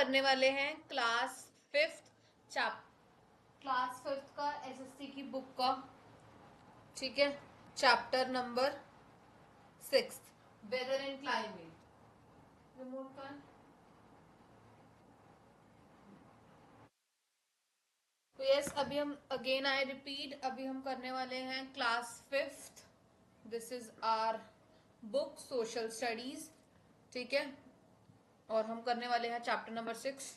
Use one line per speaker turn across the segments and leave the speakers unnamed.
करने वाले हैं क्लास फिफ्थ का एसएससी की बुक का, ठीक है, chapter number 6 weather and climate. Remote का तो यस, अभी हम अगेन आई रिपीट, अभी हम करने वाले हैं class fifth. This is our book social studies, ठीक है, और हम करने वाले हैं chapter number 6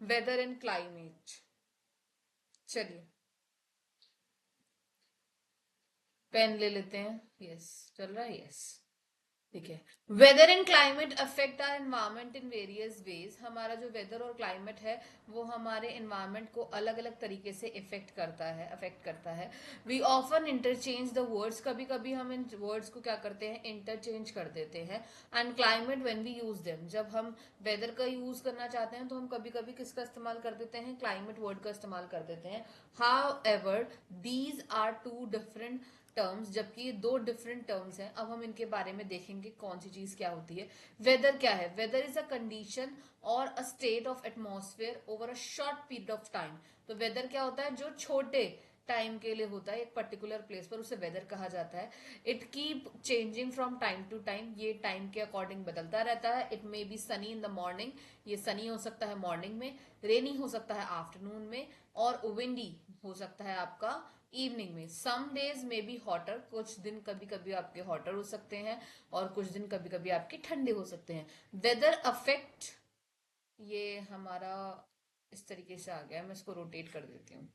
weather and climate. चलिए पेन ले लेते हैं। यस, चल रहा है। यस, ठीक है। Weather and climate affect our environment in various ways. हमारा जो वेदर और क्लाइमेट है वो हमारे एनवायरमेंट को अलग अलग तरीके से अफेक्ट करता है। We often interchange the words, कभी कभी हम इन वर्ड्स को क्या करते हैं, इंटरचेंज कर देते हैं। And climate when we use them, जब हम वेदर का यूज करना चाहते हैं तो हम कभी कभी किसका इस्तेमाल कर देते हैं, क्लाइमेट वर्ड का इस्तेमाल कर देते हैं। However these are two different terms, जबकि ये दो डिफरेंट टर्म्स हैं। अब हम इनके बारे में देखेंगे कौन सी चीज क्या होती है। वेदर क्या है? वेदर इज अ कंडीशन और a state of atmosphere over a short period of time. तो वेदर क्या होता है? जो छोटे टाइम के लिए होता है एक पर्टिकुलर प्लेस पर, उसे वेदर कहा जाता है। It keep changing from time to time, ये टाइम के अकॉर्डिंग बदलता रहता है। It may be sunny in the morning, ये सनी हो सकता है मॉर्निंग में, रेनी हो सकता है आफ्टरनून में, और विंडी हो सकता है आपका इवनिंग में। सम डेज में बी हॉटर, कुछ दिन कभी कभी आपके हॉटर हो सकते हैं और कुछ दिन कभी कभी आपके ठंडे हो सकते हैं। वेदर अफेक्ट, ये हमारा इस तरीके से आ गया, मैं इसको रोटेट कर देती हूँ।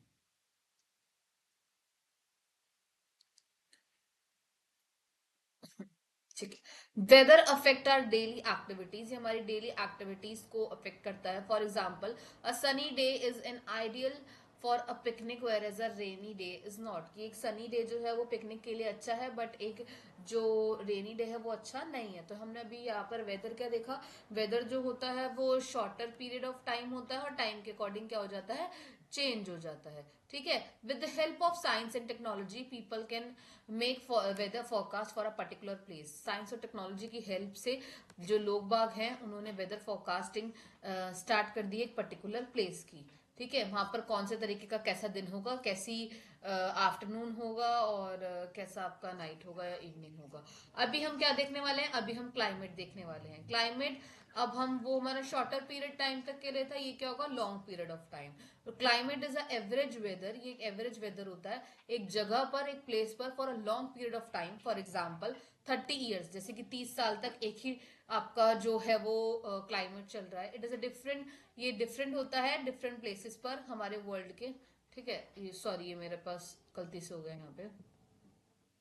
ठीक है। Weather affect our daily activities, ये हमारी डेली एक्टिविटीज को अफेक्ट करता है। For example, a sunny day is an ideal for a picnic whereas a rainy day is not, कि एक सनी डे जो है वो पिकनिक के लिए अच्छा है, बट एक जो रेनी डे है वो अच्छा नहीं है। तो हमने अभी यहाँ पर वेदर क्या देखा, वेदर जो होता है वो शॉर्टर पीरियड ऑफ टाइम होता है और टाइम के अकॉर्डिंग क्या हो जाता है, चेंज हो जाता है। ठीक है। With the help of science and technology people can make weather forecast for a particular place. Science और टेक्नोलॉजी की हेल्प से जो लोग बाग हैं उन्होंने वेदर फोरकास्टिंग स्टार्ट कर दी एक पर्टिकुलर प्लेस की। ठीक है, वहां पर कौन से तरीके का कैसा दिन होगा, कैसी आफ्टरनून होगा, और कैसा आपका नाइट होगा या इवनिंग होगा। अभी हम क्या देखने वाले हैं, अभी हम क्लाइमेट देखने वाले हैं। क्लाइमेट, अब हम वो हमारा शॉर्टर पीरियड टाइम तक के लिए था, ये क्या होगा, लॉन्ग पीरियड ऑफ टाइम। तो climate is a average weather, ये एक एवरेज वेदर होता है एक जगह पर, एक प्लेस पर, for a long period of time. For example 30 years, जैसे कि 30 साल तक एक ही आपका जो है वो क्लाइमेट चल रहा है। इट इज अ डिफरेंट, ये डिफरेंट होता है डिफरेंट प्लेसेस पर हमारे वर्ल्ड के। ठीक है, ये सॉरी, ये मेरे पास गलती से हो गया यहाँ पे।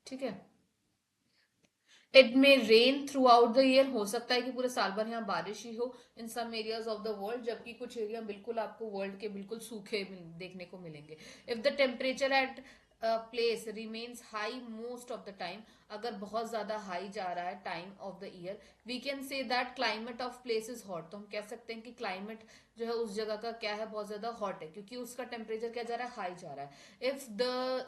ठीक है। It may rain through out the year, हो सकता है कि पूरे साल भर यहाँ बारिश ही हो in some areas of the world, जबकि कुछ एरिया बिल्कुल आपको वर्ल्ड के बिल्कुल सूखे देखने को मिलेंगे। If the temperature at place remains high most of the time, अगर बहुत ज्यादा हाई जा रहा है time of the year, we can say that climate of place is hot. तो हम कह सकते हैं कि क्लाइमेट जो है उस जगह का क्या है, बहुत ज्यादा हॉट है, क्योंकि उसका टेम्परेचर क्या जा रहा है, हाई जा रहा है। If the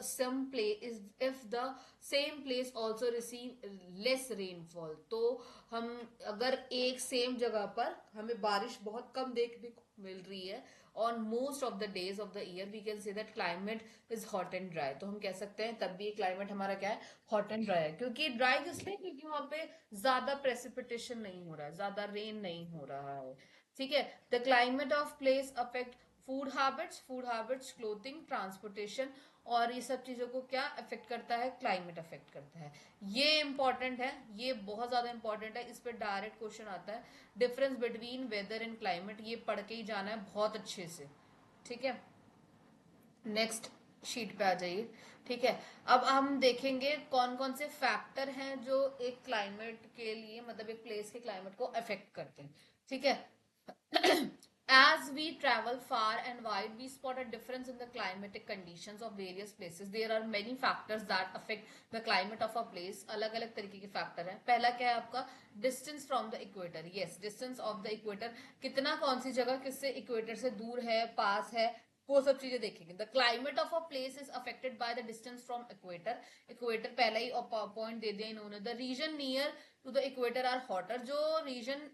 same place also receive less rainfall, तो हम अगर एक सेम जगह पर हमें बारिश बहुत कम देखने को मिल रही है on most of the days of the year, we can say that climate is hot and dry. तो हम कह सकते हैं तब भी क्लाइमेट हमारा क्या है, हॉट एंड ड्राई है। क्योंकि ड्राई इसलिए क्योंकि वहां पे ज्यादा प्रेसिपिटेशन नहीं हो रहा है, ज्यादा रेन नहीं हो रहा है। ठीक है। The climate of place affect food habits, clothing, transportation, और ये सब चीजों को क्या अफेक्ट करता है, क्लाइमेट अफेक्ट करता है। ये इंपॉर्टेंट है, ये बहुत ज्यादा इंपॉर्टेंट है, इस पर डायरेक्ट क्वेश्चन आता है। Difference between weather and climate, ये पढ़ के ही जाना है बहुत अच्छे से। ठीक है, नेक्स्ट शीट पे आ जाइए। ठीक है, अब हम देखेंगे कौन कौन से फैक्टर हैं जो एक क्लाइमेट के लिए, मतलब एक प्लेस के क्लाइमेट को अफेक्ट करते हैं। ठीक है। As we travel far and wide, we spot a difference in the climatic conditions of various places. There are many factors that affect the climate of a place. अलग अलग तरीके के फैक्टर हैं। पहला क्या है आपका, distance from the equator. Yes, distance of the equator, कितना कौन सी जगह किससे इक्वेटर से दूर है, पास है, वो सब चीजें देखेंगे। The climate of a place is affected by the distance from equator. Equator पहला ही पॉइंट दे दिया इन्होंने। The region near to the equator are hotter, जो रीजन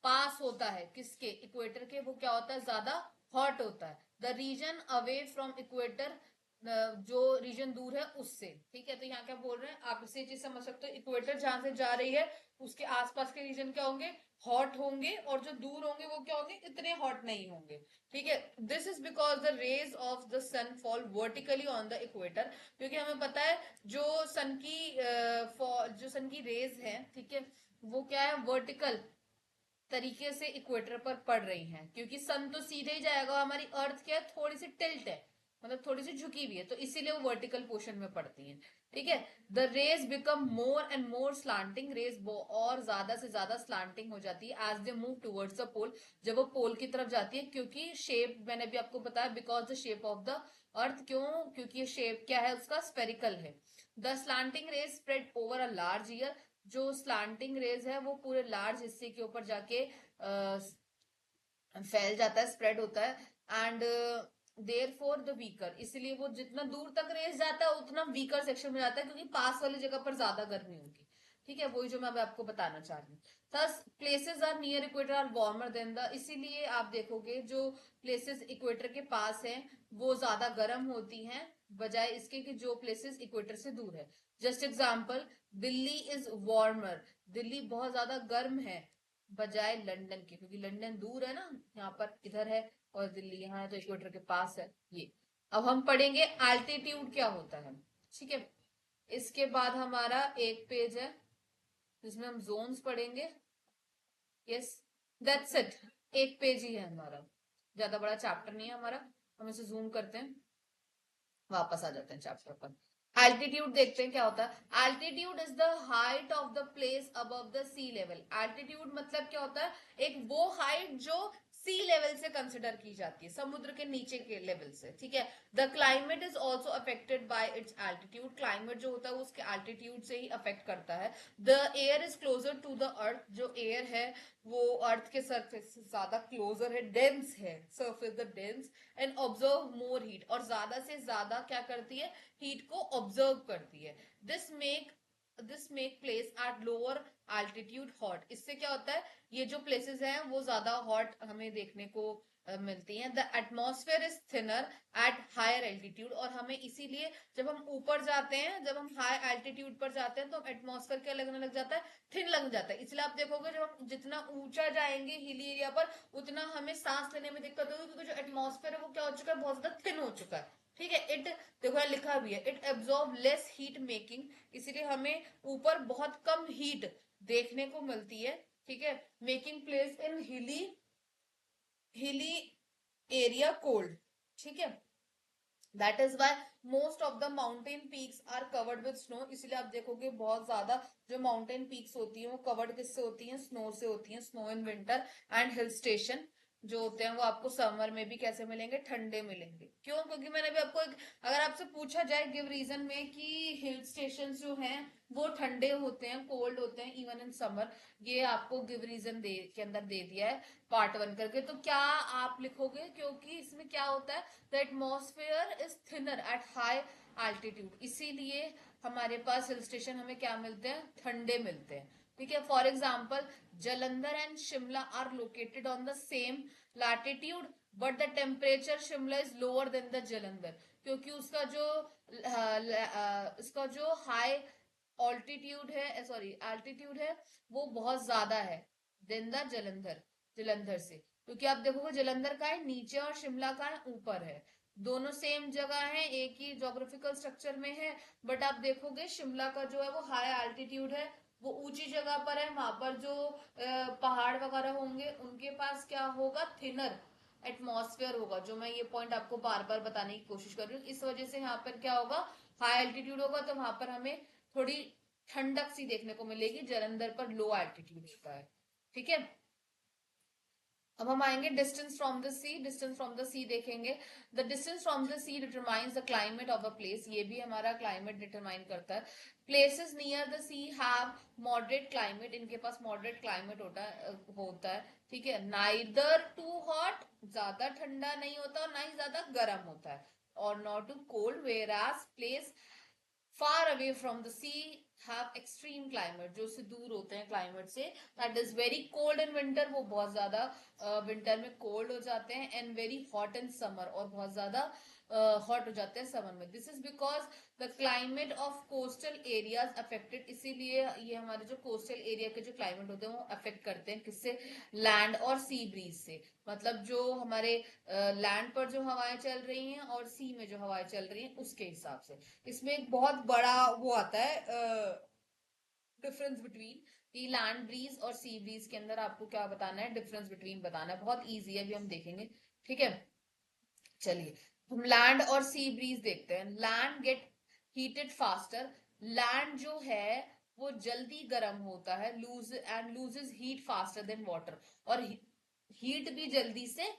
पास होता है किसके, इक्वेटर के, वो क्या होता है, ज्यादा हॉट होता है। The region away from equator, जो रीजन दूर है उससे, ठीक है। तो यहाँ क्या बोल रहे हैं, आप इसे चीज समझ सकते हो, इक्वेटर जहां से जा रही है उसके आसपास के रीजन क्या होंगे, हॉट होंगे, और जो दूर होंगे वो क्या होंगे, इतने हॉट नहीं होंगे, ठीक है। This is because the rays of the sun fall vertically on the equator, क्योंकि हमें पता है जो सन की जो सन की रेज है, ठीक है, वो क्या है, वर्टिकल तरीके से इक्वेटर पर पड़ रही हैं, क्योंकि सन तो सीधे ही जाएगा, हमारी अर्थ क्या है, थोड़ी सी टिल्ट है, मतलब थोड़ी सी झुकी हुई है, तो इसीलिए वो वर्टिकल पोर्शन में पड़ती हैं, ठीक है। The rays become more and more slanting, rays और ज्यादा से ज्यादा स्लांटिंग हो जाती है as they move towards the pole, जब वो पोल की तरफ जाती है, क्योंकि शेप मैंने भी आपको बताया, because the shape of the earth, क्यों, क्योंकि ये शेप क्या है उसका, स्पेरिकल है। The slanting rays spread over a large year, जो स्लांटिंग रेज है वो पूरे लार्ज हिस्से के ऊपर जाके फैल जाता है, स्प्रेड होता है। And therefore the weaker, इसलिए वो जितना दूर तक रेस जाता है उतना वीकर सेक्शन में जाता है, क्योंकि पास वाली जगह पर ज्यादा गर्मी होगी, ठीक है। वही जो मैं आपको बताना चाह रही हूँ। Thus places are near equator are warmer than the, इसीलिए आप देखोगे जो प्लेसेस इक्वेटर के पास हैं वो ज्यादा गर्म होती हैं, बजाय इसके कि जो प्लेसेस इक्वेटर से दूर है। Just example, Delhi is warmer, Delhi बहुत ज्यादा गर्म है बजाय लंदन के, क्योंकि लंदन दूर है ना, यहाँ पर इधर है, और दिल्ली यहाँ है, तो इक्वेटर के पास है ये। अब हम पढ़ेंगे एल्टीट्यूड क्या होता है, ठीक है। इसके बाद हमारा एक पेज है जिसमें हम जोन्स पढ़ेंगे। यस, दैट्स इट, एक पेज ही है हमारा, ज्यादा बड़ा चैप्टर नहीं है हमारा। हम इसे जूम करते हैं, वापस आ जाते हैं चैप्टर पर। एल्टीट्यूड देखते हैं क्या होता है। Altitude is the height of the place above the sea level, altitude मतलब क्या होता है, एक वो हाइट जो सी लेवल से कंसिडर की जाती है, समुद्र के नीचे के लेवल से, ठीक है। The climate is also affected by it's altitude, climate जो होता है वो उसके एल्टीट्यूड से ही अफेक्ट करता है। The air is closer to the earth, जो एयर है वो अर्थ के सरफेस से ज्यादा क्लोजर है, डेंस है, surface the dense, and observe more heat, और ज्यादा से ज्यादा क्या करती है, हीट को ऑब्जर्व करती है। This make place at lower altitude hot, इससे क्या होता है, ये जो प्लेसेस हैं वो ज्यादा हॉट हमें देखने को मिलती हैं। The atmosphere is thinner at higher altitude, और हमें इसीलिए जब हम ऊपर जाते हैं, जब हम हाई एल्टीट्यूड पर जाते हैं, तो एटमॉस्फेयर क्या लगने लग जाता है, थिन लग जाता है। इसलिए आप देखोगे जब हम जितना ऊंचा जाएंगे हिली एरिया पर, उतना हमें सांस लेने में दिक्कत होगी, क्योंकि जो एटमॉस्फेयर है वो क्या हो चुका है, बहुत ज्यादा थिन हो चुका है, ठीक है। इट, देखो यहाँ लिखा भी है, it absorb less heat making, इसीलिए हमें ऊपर बहुत कम हीट देखने को मिलती है, ठीक है। Making place in hilly area cold, ठीक है। That is why most of the mountain peaks are covered with snow, इसलिए आप देखोगे बहुत ज्यादा जो माउंटेन पीक्स होती हैं वो कवर्ड किससे होती हैं, स्नो से होती हैं, snow in winter. And hill station जो होते हैं वो आपको समर में भी कैसे मिलेंगे, ठंडे मिलेंगे। क्यों, क्योंकि मैंने भी आपको अगर आपसे पूछा जाए गिव रीजन में कि हिल स्टेशन जो हैं वो ठंडे होते हैं, कोल्ड होते हैं इवन इन समर, ये आपको गिव रीजन दे के अंदर दे दिया है पार्ट वन करके, तो क्या आप लिखोगे, क्योंकि इसमें क्या होता है, the atmosphere is thinner at high altitude, इसीलिए हमारे पास हिल स्टेशन हमें क्या मिलते हैं, ठंडे मिलते हैं, ठीक है। For example, Jalandhar and Shimla are located on the same latitude, but the temperature Shimla is lower than the Jalandhar, क्योंकि उसका जो इसका जो हाई ऑल्टीट्यूड है, सॉरी एल्टीट्यूड है, वो बहुत ज्यादा है देन द जलंधर, जलंधर से। क्योंकि आप देखोगे जलंधर का है नीचे और शिमला का है ऊपर है, दोनों सेम जगह है, एक ही जोग्राफिकल स्ट्रक्चर में है, बट आप देखोगे शिमला का जो है वो हाई एल्टीट्यूड है, वो ऊंची जगह पर है, वहां पर जो पहाड़ वगैरह होंगे उनके पास क्या होगा, थिनर एटमॉस्फेयर होगा, जो मैं ये पॉइंट आपको बार बार बताने की कोशिश कर रही हूँ। इस वजह से यहाँ पर क्या होगा, हाई एल्टीट्यूड होगा, तो वहां पर हमें थोड़ी ठंडक सी देखने को मिलेगी, जलंधर पर लो एल्टीट्यूड होता है, ठीक है। अब हम आएंगे distance from the sea, distance from the sea देखेंगे। The distance from the sea determines the climate of a place, ये भी हमारा क्लाइमेट डिटरमाइन करता है। Places near the sea have moderate climate, इनके पास मॉडरेट क्लाइमेट होता है, ठीक है। नाइदर टू हॉट, ज्यादा ठंडा नहीं होता और ना ही ज्यादा गर्म होता है, और not too cold, whereas place far away from the sea have extreme climate, जो से दूर होते हैं क्लाइमेट से, that is very cold in winter, वो बहुत ज्यादा विंटर में कोल्ड हो जाते हैं, and very hot in summer, और बहुत ज्यादा हॉट हो जाते हैं समर में। This is because the climate of coastal areas affected, इसीलिए ये हमारे जो कोस्टल एरिया के जो क्लाइमेट होते हैं वो अफेक्ट करते हैं किससे, लैंड और सी ब्रीज से। मतलब जो हमारे लैंड पर जो हवाएं चल रही हैं और सी में जो हवाएं चल रही हैं उसके हिसाब से। इसमें एक बहुत बड़ा वो आता है डिफरेंस बिटवीन, कि लैंड ब्रीज और सी ब्रीज के अंदर आपको क्या बताना है, डिफरेंस बिटवीन बताना है। बहुत इजी है, अभी हम देखेंगे। ठीक है, चलिए हम लैंड और सी ब्रीज देखते हैं। Land gate heated faster, land जो है वो जल्दी गर्म होता है, loses heat faster than water, और हीट भी जल्दी से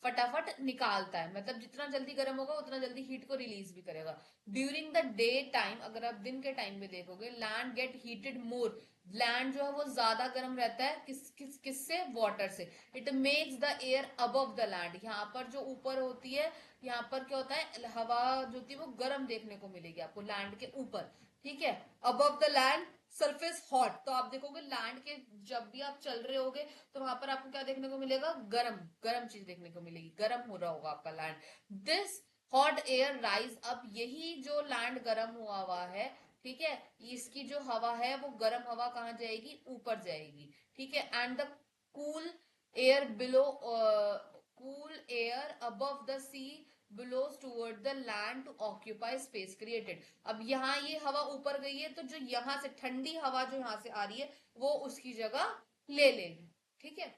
फटाफट निकालता है, मतलब जितना जल्दी गर्म होगा उतना जल्दी हीट को रिलीज भी करेगा। ड्यूरिंग द डे टाइम, अगर आप दिन के टाइम में देखोगे, लैंड गेट हीटेड मोर, लैंड जो है वो ज्यादा गर्म रहता है, किससे, वाटर से। It makes the air above the land, यहाँ पर जो ऊपर होती है, यहाँ पर क्या होता है, हवा जो होती है वो गर्म देखने को मिलेगी आपको लैंड के ऊपर। ठीक है, above the land surface hot, तो आप देखोगे लैंड के जब भी आप चल रहे होगे तो वहां पर आपको क्या देखने को मिलेगा, गरम गरम चीज देखने को मिलेगी, गरम हो रहा होगा आपका land. This hot air rise up, यही जो लैंड गरम हुआ है, ठीक है, इसकी जो हवा है वो गर्म हवा कहाँ जाएगी, ऊपर जाएगी। ठीक है, and the cool air below, cool air above the sea blows toward the land to occupy space created. अब यहाँ ये हवा ऊपर गई है, तो जो यहाँ से ठंडी हवा जो यहाँ से आ रही है वो उसकी जगह ले लेगी। ठीक है,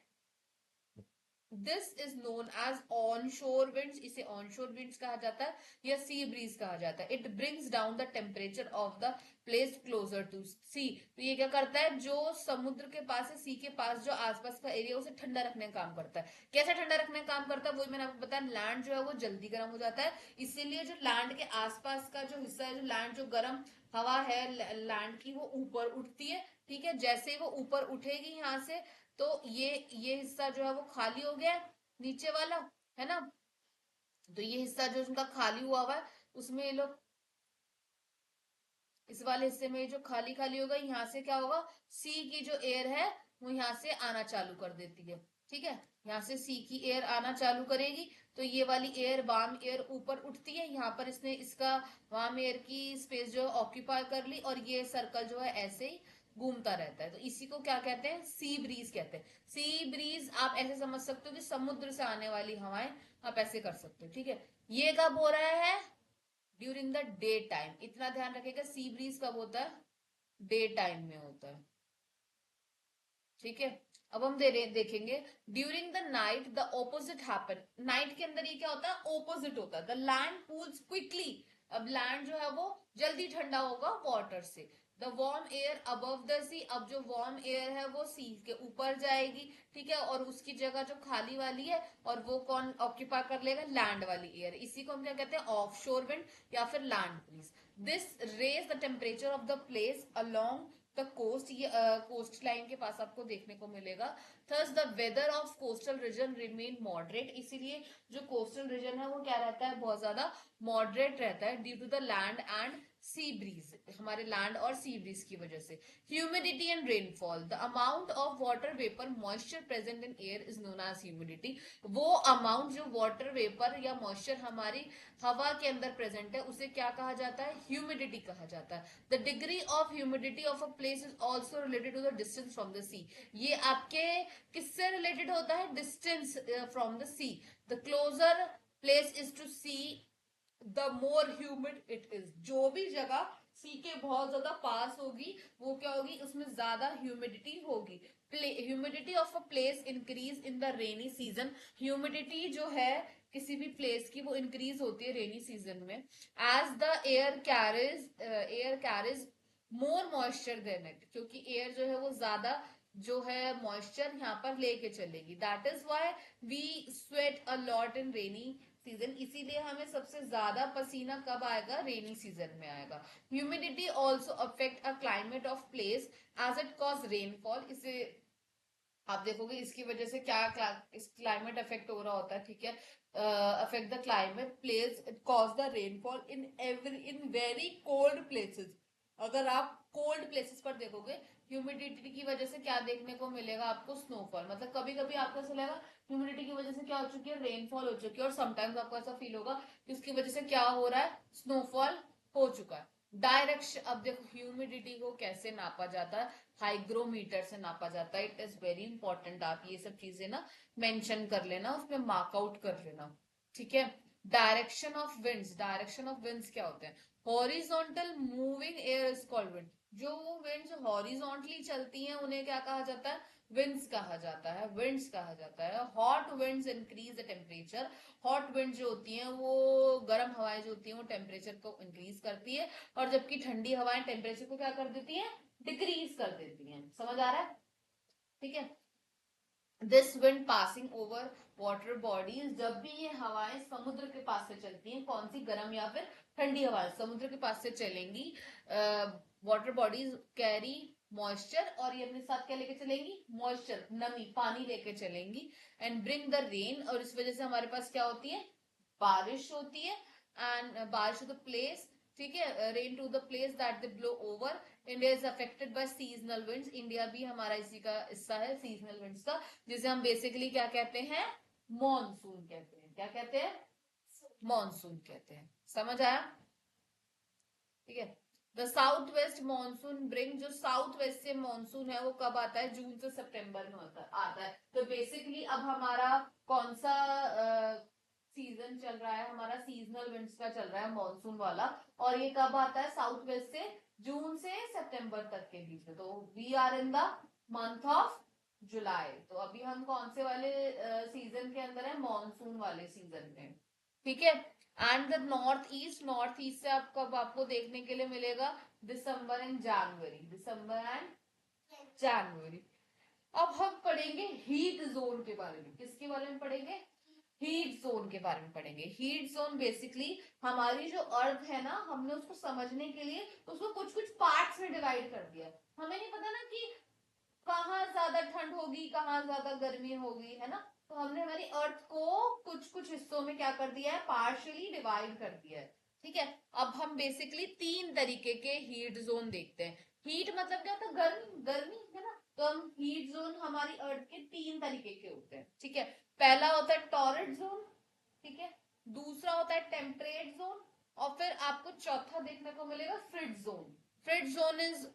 this is known as onshore winds, इसे ऑन शोर विंड्स कहा जाता है या सी ब्रीज कहा जाता है। It brings down the temperature of the place closer to sea, तो ये क्या करता है, जो समुद्र के पास है, सी के पास जो आसपास का एरिया उसे ठंडा रखने का काम करता है। कैसे ठंडा रखने का काम करता है, वही मैंने आपको बताया, लैंड जो है वो जल्दी गर्म हो जाता है, इसीलिए जो लैंड के आसपास का जो हिस्सा है, जो लैंड जो गर्म हवा है लैंड की, वो ऊपर उठती है। ठीक है, जैसे ही वो ऊपर उठेगी यहाँ से, तो ये हिस्सा जो है वो खाली हो गया है, नीचे वाला, है ना। तो ये हिस्सा जो उनका खाली हुआ हुआ है, उसमें ये लोग, इस वाले हिस्से में जो खाली खाली होगा, यहाँ से क्या होगा, सी की जो एयर है वो यहाँ से आना चालू कर देती है। ठीक है, यहाँ से सी की एयर आना चालू करेगी, तो ये वाली एयर, वार्म एयर ऊपर उठती है, यहाँ पर इसने इसका वार्म एयर की स्पेस जो ऑक्यूपाई कर ली, और ये सर्कल जो है ऐसे ही घूमता रहता है। तो इसी को क्या कहते हैं, सी ब्रीज कहते हैं। सी ब्रीज आप ऐसे समझ सकते हो कि समुद्र से आने वाली हवाएं, आप ऐसे कर सकते हो। ठीक है, ये कब हो रहा है, ड्यूरिंग द डे टाइम, इतना ध्यान रखेगा, सी ब्रीज कब होता है, डे टाइम में होता है। ठीक है, अब हम देखेंगे during the night the opposite happen. Night के अंदर ये क्या होता है, ऑपोजिट होता है, द लैंड कूल्स क्विकली, अब लैंड जो है वो जल्दी ठंडा होगा वाटर से। The warm air above the sea, अब जो वार्म एयर है वो सी के ऊपर जाएगी। ठीक है, और उसकी जगह जो खाली वाली है, और वो कौन ऑक्यूपाई कर लेगा, लैंड वाली एयर, इसी को हम क्या कहते हैं, ऑफ शोर विंड या फिर land breeze. This raise the temperature of the place along the coast, ये कोस्ट लाइन के पास आपको देखने को मिलेगा। Thus the weather of coastal region remain moderate, इसीलिए जो कोस्टल रीजन है वो क्या रहता है, बहुत ज्यादा मॉडरेट रहता है, due to the land and sea breeze, हमारे लैंड और सी ब्रीज की वजह से। Humidity and rainfall, the amount of water vapour moisture present in air is known as humidity, वो अमाउंट जो वाटर वेपर या मॉइस्चर हमारी हवा के अंदर प्रेजेंट है उसे क्या कहा जाता है, ह्यूमिडिटी कहा जाता है। The degree of humidity of a place is also related to the distance from the sea, ये आपके किससे रिलेटेड होता है, distance from the sea. The closer place is to sea the more humid it is, जो भी जगह सी के बहुत ज्यादा पास होगी वो क्या होगी, उसमें ज्यादा ह्यूमिडिटी होगी। Humidity of a place increase in the rainy season, humidity जो है किसी भी प्लेस की वो इंक्रीज होती है रेनी सीजन में, as the air carries more moisture than it, क्योंकि एयर जो है वो ज्यादा जो है मॉइस्चर यहाँ पर लेके चलेगी। That is why we sweat a lot in rainy season, इसीलिए हमें सबसे ज्यादा पसीना कब आएगा, रेनी सीजन में आएगा। Humidity also affect a climate of place as it cause rainfall, इसे आप देखोगे इसकी वजह से इस क्लाइमेट अफेक्ट हो रहा होता है। ठीक है, affect the climate place, it cause the rainfall in very cold places, अगर आप कोल्ड प्लेसेस पर देखोगे, ह्यूमिडिटी की वजह से क्या देखने को मिलेगा आपको, स्नोफॉल। मतलब कभी कभी आपको ऐसा लगेगा ह्यूमिडिटी की वजह से क्या हो चुकी है, रेनफॉल हो चुकी है, और समटाइम्स आपको ऐसा फील होगा कि उसकी वजह से क्या हो रहा है, स्नोफॉल हो चुका है। डायरेक्शन, अब देखो ह्यूमिडिटी को कैसे नापा जाता है, हाइग्रोमीटर से नापा जाता है। इट इज वेरी इंपॉर्टेंट, आप ये सब चीजें ना मेंशन कर लेना, उसमें मार्कआउट कर लेना, ठीक है। Direction of winds, direction of winds क्या होते हैं, horizontal moving air is called wind. जो विंड्स हॉरिजॉन्टली चलती हैं उन्हें क्या कहा जाता है, विंड्स कहा जाता है, विंड्स कहा जाता है। Hot winds increase the temperature, hot wind जो होती हैं वो, गर्म हवाएं जो होती हैं वो टेम्परेचर को इंक्रीज करती है, और जबकि ठंडी हवाएं टेम्परेचर को क्या कर देती हैं, डिक्रीज कर देती हैं। समझ आ रहा है, ठीक है। This wind passing over water bodies, जब भी ये हवाएं समुद्र के पास से चलती हैं, कौन सी, गर्म या फिर ठंडी हवाएं समुद्र के पास से चलेंगी, वाटर बॉडीज कैरी मॉइस्चर, और ये अपने साथ क्या लेके चलेंगी, मॉइस्चर, नमी, पानी लेके चलेंगी, एंड ब्रिंग द रेन, और इस वजह से हमारे पास क्या होती है, बारिश होती है। एंड बारिश टू द प्लेस, ठीक है, rain to the place that they blow over. India is affected by seasonal winds, India भी हमारा इसी का हिस्सा है, सीजनल विंड्स का, जिसे हम बेसिकली क्या कहते हैं, मॉनसून कहते हैं। क्या कहते हैं, मॉनसून कहते हैं। समझ आया, ठीक है। The south west monsoon bring, जो साउथ वेस्ट से मानसून है वो कब आता है, जून से सितंबर में आता है। तो बेसिकली अब हमारा कौन सा सीजन चल रहा है, हमारा सीजनल विंड्स का चल रहा है, मानसून वाला, और ये कब आता है, साउथ वेस्ट से जून से सितंबर तक के बीच में। तो we are in the month of July, तो अभी हम कौन से वाले सीजन के अंदर है, मानसून वाले सीजन में, ठीक है। And the north east, north east से आपको अब आपको देखने के लिए मिलेगा दिसंबर एंड जनवरी, दिसंबर एंड जनवरी। अब हम पढ़ेंगे हीट जोन के बारे में, किसके बारे में पढ़ेंगे, हीट जोन के बारे में पढ़ेंगे। हीट जोन बेसिकली हमारी जो अर्थ है ना, हमने उसको समझने के लिए उसको कुछ कुछ पार्ट्स में डिवाइड कर दिया। हमें नहीं पता ना कि कहाँ ज्यादा ठंड होगी, कहाँ ज्यादा गर्मी होगी, है ना। तो हमने हमारी अर्थ को कुछ कुछ हिस्सों में क्या कर दिया है, पार्शियली डिवाइड कर दिया है, ठीक है। अब हम बेसिकली तीन तरीके के हीट जोन देखते हैं। हीट मतलब क्या होता है, गर्मी, गर्मी, है ना। तो हम हीट जोन हमारी अर्थ के तीन तरीके के होते हैं, ठीक है। पहला होता है टॉरड जोन, ठीक है। दूसरा होता है टेम्परेट जोन, और फिर आपको चौथा देखने को मिलेगा fridge zone. Fridge zone is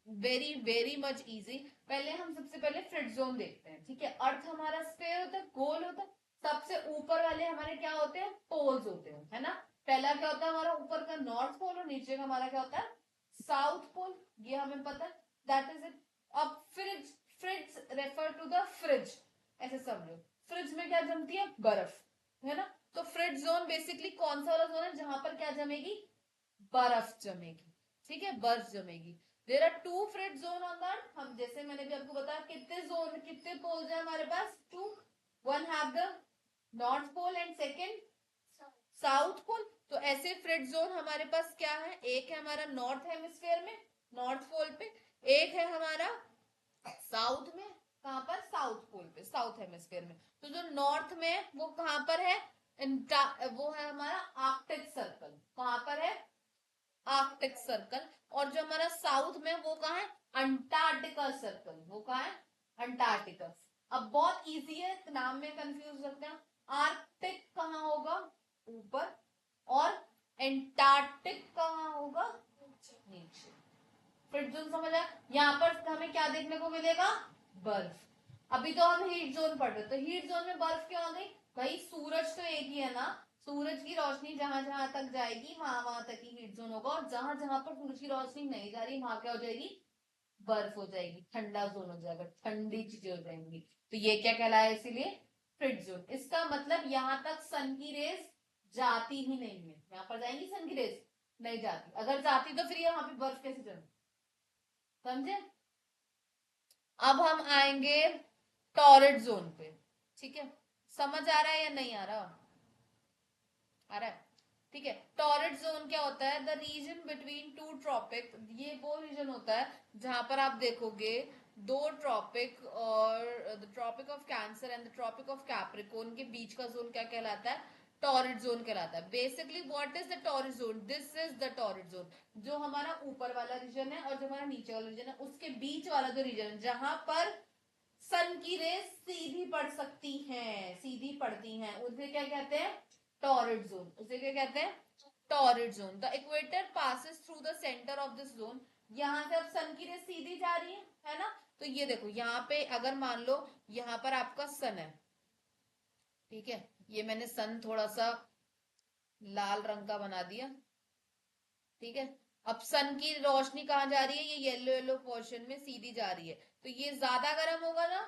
very very much easy. पहले हम सबसे पहले फ्रिज जोन देखते हैं, ठीक है। अर्थ हमारा स्फेयर होता है, गोल होता है, सबसे ऊपर वाले हमारे क्या होते हैं, पोल्स होते हैं, है ना। पहला क्या होता है हमारा ऊपर का नॉर्थ पोल, और नीचे का हमारा क्या होता है, साउथ पोल, ये हमें पता है, दैट इज इट। अब frigid, frigid refer to the frigid, ऐसे समझो, फ्रिज में क्या जमती है, बर्फ, है ना। तो फ्रिज जोन बेसिकली कौन सा वाला जोन है, जहां पर क्या जमेगी, बर्फ जमेगी, ठीक है, बर्फ जमेगी। There are two frigid zone on the earth, हम जैसे मैंने भी आपको बताया, कितने जोन, कितने पोल्स है हमारे पास, two. One have the north pole and second south pole. तो ऐसे फ्रिज जोन हमारे पास क्या है, एक है हमारा नॉर्थ हेमिस्फेयर में, नॉर्थ पोल पे, एक है हमारा साउथ में, कहां पर, साउथ पोल पे, साउथ हेमिस्फेयर में। तो जो नॉर्थ में वो कहां पर है, वो है हमारा आर्कटिक सर्कल, कहां पर है, आर्कटिक सर्कल। और जो हमारा साउथ में वो कहा है, अंटार्कटिका सर्कल, वो कहा है, अंटार्कटिका। अब बहुत इजी है, नाम में कंफ्यूज करते हैं। आर्कटिक कहाँ होगा, ऊपर, और एंटार्कटिक कहाँ होगा, नीचे। फिर जोन समझ आया, यहाँ पर हमें क्या देखने को मिलेगा, बर्फ। अभी तो हम हीट जोन पढ़ रहे, तो हीट जोन में बर्फ क्यों आ गई, भाई सूरज तो एक ही है ना, सूरज की रोशनी जहां जहां तक जाएगी वहां वहां तक ही हीट जोन होगा, और जहां जहां पर सूरज की रोशनी नहीं जा रही वहां क्या हो जाएगी, बर्फ हो जाएगी, ठंडा जोन हो जाएगा, ठंडी चीजें हो जाएंगी। तो ये क्या कहलाया, इसीलिए फ्रिज जोन। इसका मतलब यहाँ तक सन की रेज जाती ही नहीं है, यहाँ पर जाएंगी सन की रेज, नहीं जाती, अगर जाती तो फिर यहाँ पे बर्फ कैसे जमे, समझे। अब हम आएंगे टॉरिड जोन पे, ठीक है। समझ आ रहा है या नहीं आ रहा, आ रहा है, ठीक है। टॉरिड जोन क्या होता है, the region between two tropic, ये वो रीजन होता है जहां पर आप देखोगे दो ट्रॉपिक, और the tropic of cancer and the tropic of capricorn के बीच का जोन क्या कहलाता है, टॉरिड जोन कहलाता है। Basically what is the torrid zone? This is the torrid zone. जो हमारा ऊपर वाला रीजन है और जो हमारा नीचे वाला रीजन है, उसके बीच वाला जो रीजन है, जहां पर सन की रेस सीधी पड़ सकती हैं, सीधी पड़ती हैं, उसे क्या कहते हैं? Torrid zone. उसे क्या कहते हैं? Torrid zone. The equator passes through the centre of this zone. यहां से अब सन की रेस सीधी जा रही है ना? तो ये देखो, यहाँ पे अगर मान लो यहाँ पर आपका सन है, ठीक है, ये मैंने सन थोड़ा सा लाल रंग का बना दिया, ठीक है। अब सन की रोशनी कहाँ जा रही है? ये येलो येलो पोर्शन में सीधी जा रही है, तो ये ज्यादा गर्म होगा ना,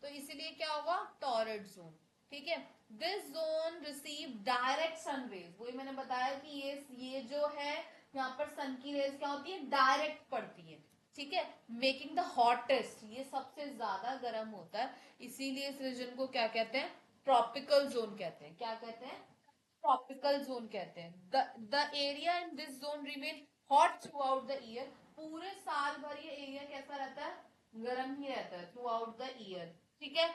तो इसीलिए क्या होगा? Torrid zone. ठीक है। This zone receive direct sun rays. वही मैंने बताया कि ये जो है, यहाँ पर सन की रेज क्या होती है? डायरेक्ट पड़ती है, ठीक है। मेकिंग द हॉटेस्ट, ये सबसे ज्यादा गर्म होता है, इसीलिए इस रीजन को क्या कहते हैं? ट्रॉपिकल जोन कहते हैं। क्या कहते हैं? ट्रॉपिकल जोन कहते हैं। The area in this zone remain hot through out the year. पूरे साल भर ये एरिया कैसा रहता है? गर्म ही रहता है थ्रू आउट द ईयर, ठीक है।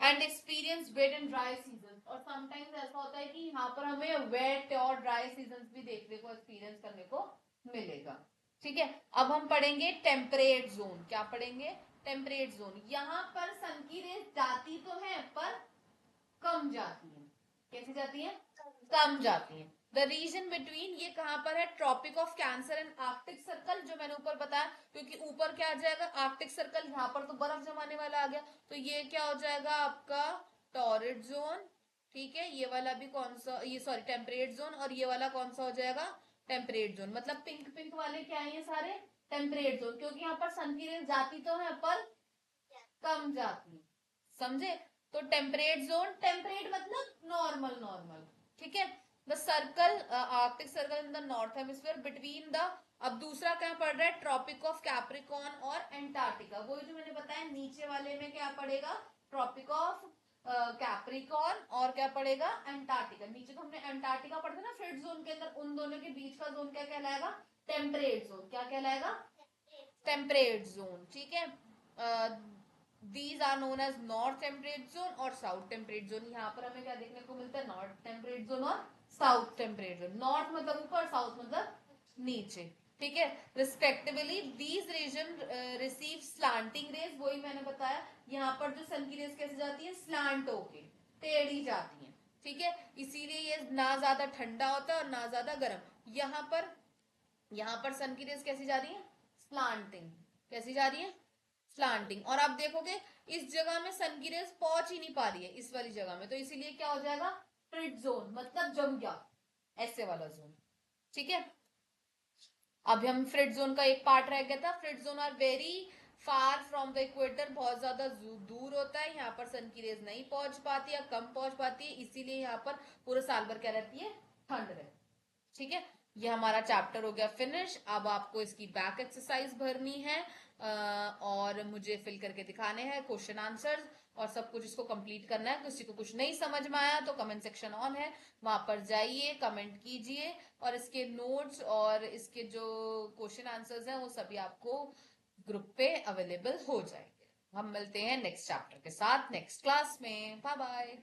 And experience wet and dry season. और समटाइम्स ऐसा होता है कि यहाँ पर हमें वेट और ड्राई सीजन भी देखने को, एक्सपीरियंस करने को मिलेगा, ठीक है। अब हम पढ़ेंगे टेम्परेट जोन। क्या पढ़ेंगे? Temperate zone. यहाँ पर सन की रेस जाती तो है पर कम जाती है। कैसी जाती है? कम जाती है। द रीजन बिटवीन, ये कहां पर है? Tropic of cancer and arctic circle, जो मैंने ऊपर बताया, क्योंकि ऊपर क्या आ जाएगा? Arctic circle. यहाँ पर तो बर्फ जमाने वाला आ गया, तो ये क्या हो जाएगा आपका? टॉरिड जोन, ठीक है। ये वाला भी कौन सा? ये सॉरी, टेम्परेट जोन। और ये वाला कौन सा हो जाएगा? Temperate zone. मतलब पिंक पिंक वाले क्या है? ये सारे टेम्परेट जोन, क्योंकि यहाँ पर सन की रेस जाती तो है पर कम जाती है, समझे? तो टेम्परेट जोन, टेम्परेट मतलब नॉर्मल, नॉर्मल, ठीक है। The circle, Arctic circle in the north hemisphere between the, अब दूसरा क्या पड़ रहा है? ट्रॉपिक ऑफ कैप्रिकॉन और एंटार्क्टिका। वही जो मैंने बताया, नीचे वाले में क्या पड़ेगा? ट्रॉपिक ऑफ कैप्रिकॉन और क्या पड़ेगा? एंटार्क्टिका। नीचे तो हमने एंटार्क्टिका पढ़ा था ना फ्रिड जोन के अंदर, उन दोनों के बीच का जोन क्या कहलाएगा? Temperate zone. क्या कहलाएगा? टेम्परेट जोन, ठीक है। These are known as north temperate zone और साउथ टेम्परेट जोन। यहाँ पर हमें क्या देखने को मिलता है? नॉर्थ टेम्परेट जोन और साउथ टेम्परेट जोन। नॉर्थ मतलब ऊपर, साउथ मतलब नीचे, ठीक है। Respectively these region receive slanting rays. वही मैंने बताया, यहाँ पर जो सन की रेज कैसे जाती है? स्लांट होके, टेढ़ी जाती है, ठीक है। इसीलिए ये ना ज्यादा ठंडा होता है और ना ज्यादा गर्म। यहाँ पर सन की रेज कैसी जा रही है? स्लांटिंग। कैसी जा रही है? स्लांटिंग। और आप देखोगे इस जगह में सन की रेज पहुंच ही नहीं पा रही है, इस वाली जगह में, तो इसीलिए क्या हो जाएगा? फ्रिट जोन, मतलब जम गया, ऐसे वाला जोन, ठीक है। अब हम फ्रिट जोन का एक पार्ट रह गया था। Frigid zone are very far from the equator, बहुत ज्यादा दूर होता है, यहाँ पर सन की रेज नहीं पहुंच पाती या कम पहुंच पाती है, इसीलिए यहाँ पर पूरे साल भर क्या रहती है? ठंड रहती है, ठीक है। ये हमारा चैप्टर हो गया फिनिश। अब आपको इसकी बैक एक्सरसाइज भरनी है, और मुझे फिल करके दिखाने हैं क्वेश्चन आंसर्स और सब कुछ इसको कंप्लीट करना है। किसी को कुछ नहीं समझ में आया तो कमेंट सेक्शन ऑन है, वहां पर जाइए, कमेंट कीजिए, और इसके नोट्स और इसके जो क्वेश्चन आंसर्स हैं वो सभी आपको ग्रुप पे अवेलेबल हो जाएंगे। हम मिलते हैं नेक्स्ट चैप्टर के साथ नेक्स्ट क्लास में। Bye bye.